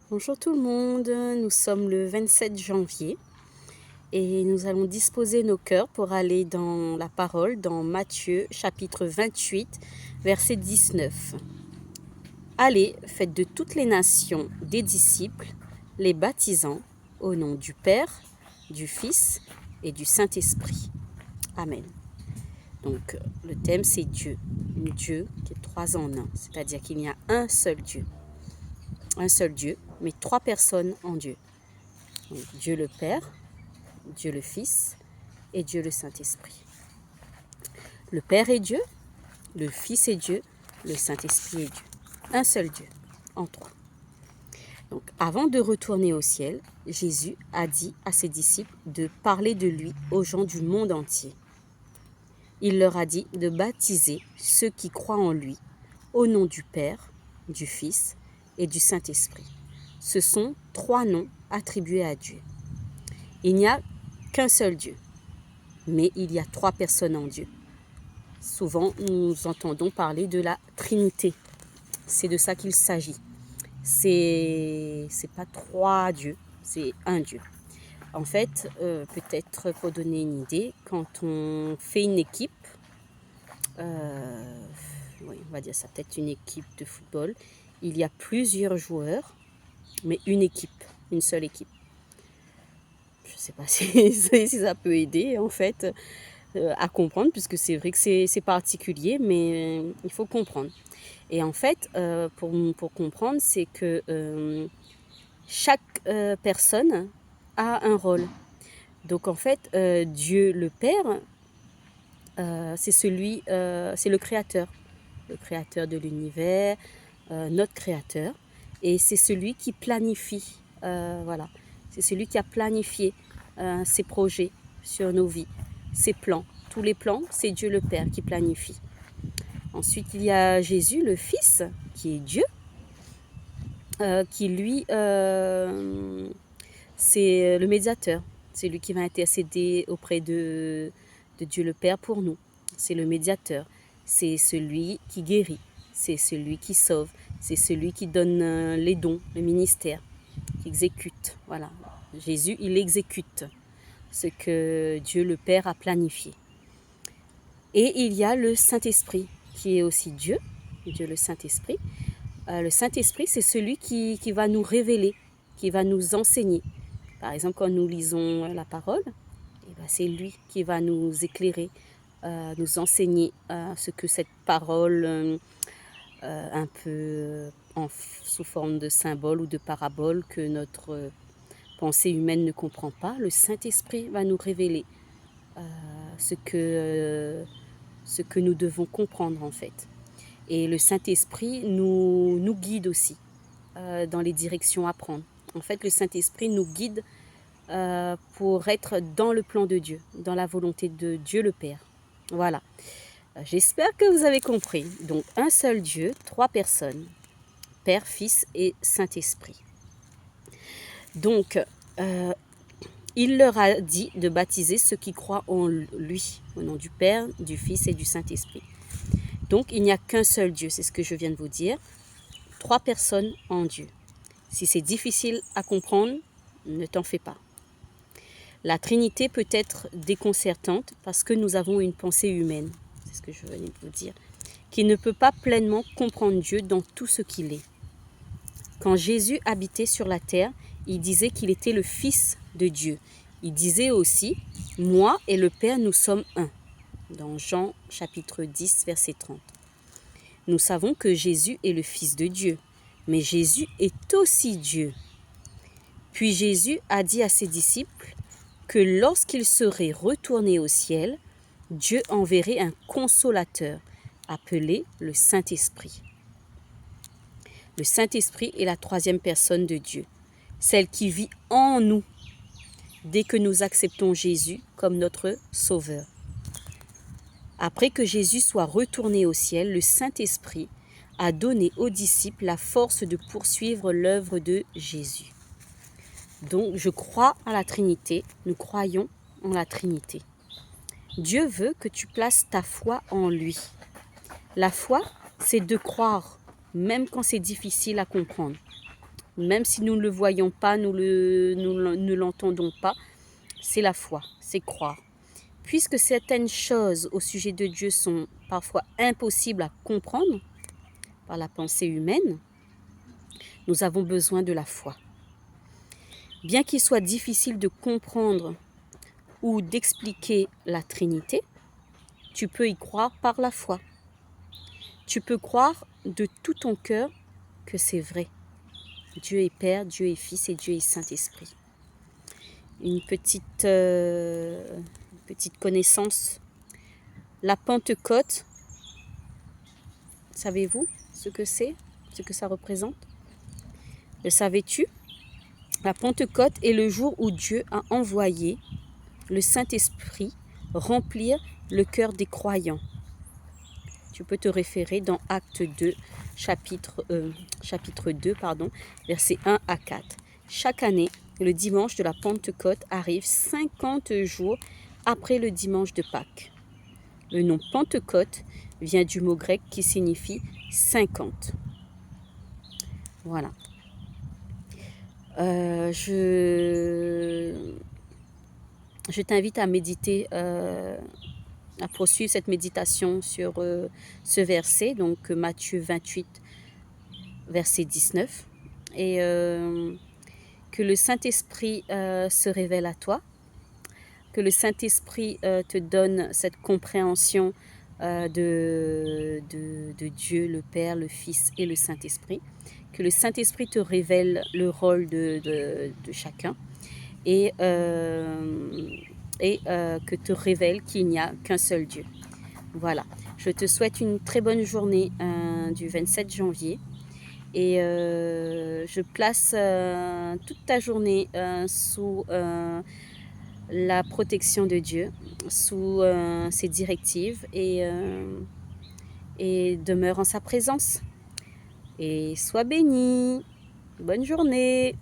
Bonjour tout le monde, nous sommes le 27 janvier et nous allons disposer nos cœurs pour aller dans la parole, dans Matthieu chapitre 28, verset 19. Allez, faites de toutes les nations des disciples, les baptisant au nom du Père, du Fils et du Saint-Esprit. Amen. Donc le thème c'est Dieu, Dieu qui est trois en un, c'est-à-dire qu'il y a un seul Dieu, mais trois personnes en Dieu. Donc, Dieu le Père, Dieu le Fils et Dieu le Saint-Esprit. Le Père est Dieu, le Fils est Dieu, le Saint-Esprit est Dieu. Un seul Dieu, en trois. Donc, avant de retourner au ciel, Jésus a dit à ses disciples de parler de lui aux gens du monde entier. Il leur a dit de baptiser ceux qui croient en lui au nom du Père, du Fils et du Saint-Esprit. Ce sont trois noms attribués à Dieu. Il n'y a qu'un seul Dieu, mais il y a trois personnes en Dieu. Souvent, nous entendons parler de la Trinité. C'est de ça qu'il s'agit. C'est pas trois dieux, c'est un Dieu. En fait, peut-être pour donner une idée, quand on fait une équipe, oui, on va dire ça, peut-être une équipe de football, il y a plusieurs joueurs, mais une seule équipe. Je ne sais pas si ça peut aider en fait à comprendre, puisque c'est vrai que c'est particulier, mais il faut comprendre. Et en fait, pour comprendre, c'est que chaque personne a un rôle. Donc en fait, Dieu le Père, c'est le créateur de l'univers, notre créateur, et c'est celui qui planifie, voilà, c'est celui qui a planifié ses projets sur nos vies, ses plans. Tous les plans, c'est Dieu le Père qui planifie. Ensuite, il y a Jésus, le Fils, qui est Dieu, qui lui, c'est le médiateur. C'est lui qui va intercéder auprès de Dieu le Père pour nous. C'est le médiateur. C'est celui qui guérit. C'est celui qui sauve. C'est celui qui donne les dons, le ministère, qui exécute. Voilà. Jésus, il exécute ce que Dieu le Père a planifié. Et il y a le Saint-Esprit, qui est aussi Dieu le Saint-Esprit. Le Saint-Esprit, c'est celui qui va nous révéler, qui va nous enseigner. Par exemple, quand nous lisons la parole, c'est lui qui va nous éclairer, nous enseigner ce que cette parole, un peu sous forme de symbole ou de parabole que notre pensée humaine ne comprend pas, le Saint-Esprit va nous révéler ce que nous devons comprendre en fait. Et le Saint-Esprit nous guide aussi dans les directions à prendre. En fait, le Saint-Esprit nous guide pour être dans le plan de Dieu, dans la volonté de Dieu le Père. Voilà. J'espère que vous avez compris. Donc, un seul Dieu, trois personnes, Père, Fils et Saint-Esprit. Donc, il leur a dit de baptiser ceux qui croient en lui, au nom du Père, du Fils et du Saint-Esprit. Donc, il n'y a qu'un seul Dieu, c'est ce que je viens de vous dire. Trois personnes en Dieu. Si c'est difficile à comprendre, ne t'en fais pas. La Trinité peut être déconcertante parce que nous avons une pensée humaine, c'est ce que je venais de vous dire, qui ne peut pas pleinement comprendre Dieu dans tout ce qu'il est. Quand Jésus habitait sur la terre, il disait qu'il était le Fils de Dieu. Il disait aussi « Moi et le Père, nous sommes un » dans Jean chapitre 10, verset 30. Nous savons que Jésus est le Fils de Dieu, mais Jésus est aussi Dieu. Puis Jésus a dit à ses disciples que lorsqu'il serait retourné au ciel, Dieu enverrait un consolateur appelé le Saint-Esprit. Le Saint-Esprit est la troisième personne de Dieu, celle qui vit en nous dès que nous acceptons Jésus comme notre Sauveur. Après que Jésus soit retourné au ciel, le Saint-Esprit a donné aux disciples la force de poursuivre l'œuvre de Jésus. Donc, je crois à la Trinité, nous croyons en la Trinité. Dieu veut que tu places ta foi en lui. La foi, c'est de croire, même quand c'est difficile à comprendre. même si nous ne le voyons pas, nous ne l'entendons pas, c'est la foi, c'est croire. Puisque certaines choses au sujet de Dieu sont parfois impossibles à comprendre par la pensée humaine, nous avons besoin de la foi. Bien qu'il soit difficile de comprendre ou d'expliquer la Trinité, tu peux y croire par la foi. Tu peux croire de tout ton cœur que c'est vrai. Dieu est Père, Dieu est Fils et Dieu est Saint-Esprit. Une petite connaissance. La Pentecôte, savez-vous ce que c'est, ce que ça représente? Le savais-tu? La Pentecôte est le jour où Dieu a envoyé le Saint-Esprit remplir le cœur des croyants. Tu peux te référer dans Acte 2, chapitre 2, versets 1 à 4. Chaque année, le dimanche de la Pentecôte arrive 50 jours après le dimanche de Pâques. Le nom Pentecôte vient du mot grec qui signifie 50. Voilà. Je t'invite à méditer, à poursuivre cette méditation sur ce verset, donc Matthieu 28, verset 19. Et que le Saint-Esprit se révèle à toi, que le Saint-Esprit te donne cette compréhension de Dieu, le Père, le Fils et le Saint-Esprit, que le Saint-Esprit te révèle le rôle de chacun et que te révèle qu'il n'y a qu'un seul Dieu. Voilà, je te souhaite une très bonne journée du 27 janvier et je place toute ta journée sous la protection de Dieu, sous ses directives et demeure en sa présence. Et sois béni. Bonne journée.